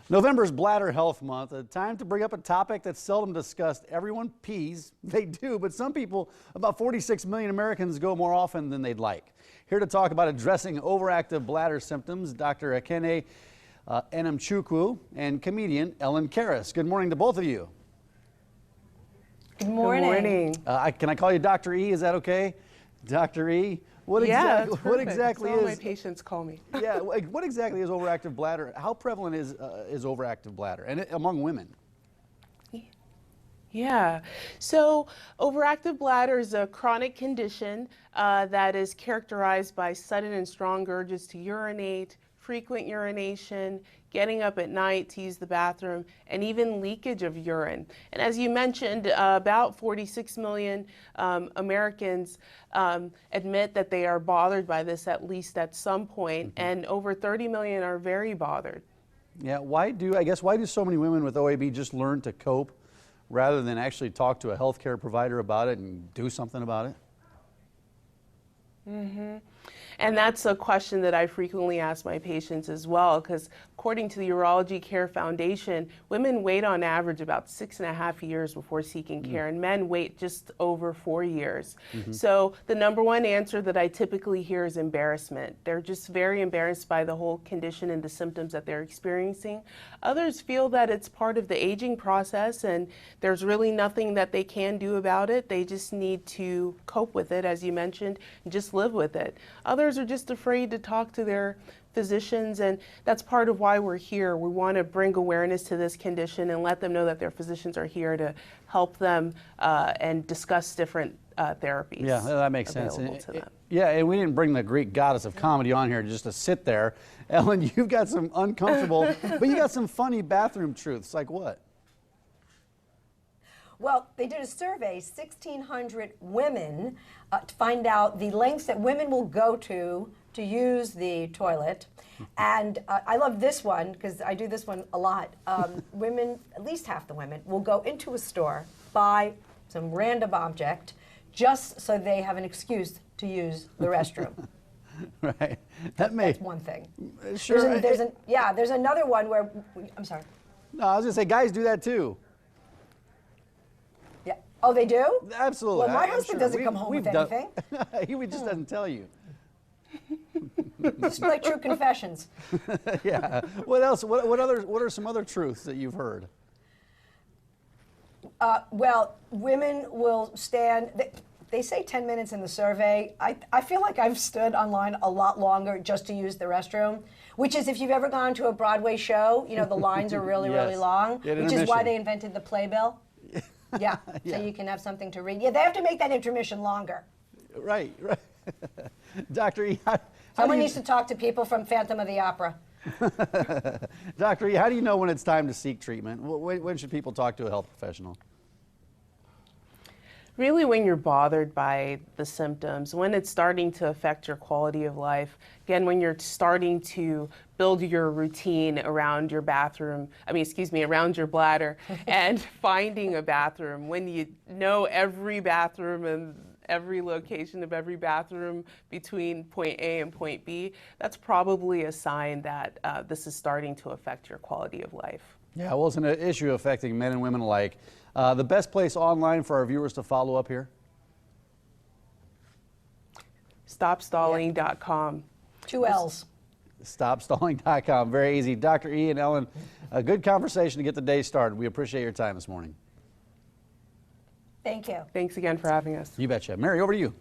November's Bladder Health Month, a time to bring up a topic that's seldom discussed. Everyone pees, they do, but some people, about 46 million Americans, go more often than they'd like. Here to talk about addressing overactive bladder symptoms, Dr. Ekene Enemchukwu and comedian Ellen Karis. Good morning to both of you. Good morning. Can I call you Dr. E? Is that okay? Dr. E? What exactly all is? my patients call me. Yeah, what exactly is overactive bladder? How prevalent is overactive bladder, and among women? Yeah, so overactive bladder is a chronic condition that is characterized by sudden and strong urges to urinate, frequent urination, getting up at night to use the bathroom, and even leakage of urine. And as you mentioned, about 46 million Americans admit that they are bothered by this at least at some point, and over 30 million are very bothered. Yeah, why do so many women with OAB just learn to cope rather than actually talk to a healthcare provider about it and do something about it? And that's a question that I frequently ask my patients as well, because according to the Urology Care Foundation, women wait on average about 6.5 years before seeking care, and men wait just over 4 years. So the number one answer that I typically hear is embarrassment. They're just very embarrassed by the whole condition and the symptoms that they're experiencing. Others feel that it's part of the aging process and there's really nothing that they can do about it. They just need to cope with it, as you mentioned, and just live with it. Others are just afraid to talk to their physicians, and that's part of why we're here. We want to bring awareness to this condition and let them know that their physicians are here to help them and discuss different therapies. Yeah, that makes sense. Yeah, and we didn't bring the Greek goddess of comedy on here just to sit there. Ellen, you've got some uncomfortable, but you got some funny bathroom truths. Like what? Well, they did a survey, 1,600 women, to find out the lengths that women will go to use the toilet. And I love this one because I do this one a lot. Women, at least half the women, will go into a store, buy some random object, just so they have an excuse to use the restroom. Right. That's one thing. Sure. There's another one where, I'm sorry. No, I was going to say, guys do that too. Yeah. Oh, they do? Absolutely. Well, my husband doesn't come home with anything. He just doesn't tell you. Just like true confessions. Yeah. What else? What are some other truths that you've heard? Well, women will stand. They say 10 minutes in the survey. I feel like I've stood online a lot longer just to use the restroom, which is if you've ever gone to a Broadway show, you know, the lines are really, really long, which is why they invented the playbill. Yeah, so you can have something to read. Yeah, they have to make that intermission longer. Right. Dr. E, someone needs to talk to people from Phantom of the Opera. Dr. E, how do you know when it's time to seek treatment? When should people talk to a health professional? Really when you're bothered by the symptoms, when it's starting to affect your quality of life, again, when you're starting to build your routine around your bathroom, around your bladder, and finding a bathroom, when you know every bathroom and every location of every bathroom between point A and point B, that's probably a sign that this is starting to affect your quality of life. Yeah, well, it's an issue affecting men and women alike. The best place online for our viewers to follow up here? StopStalling.com. 2 L's. StopStalling.com. Very easy. Dr. E and Ellen, a good conversation to get the day started. We appreciate your time this morning. Thank you. Thanks again for having us. You betcha. Mary, over to you.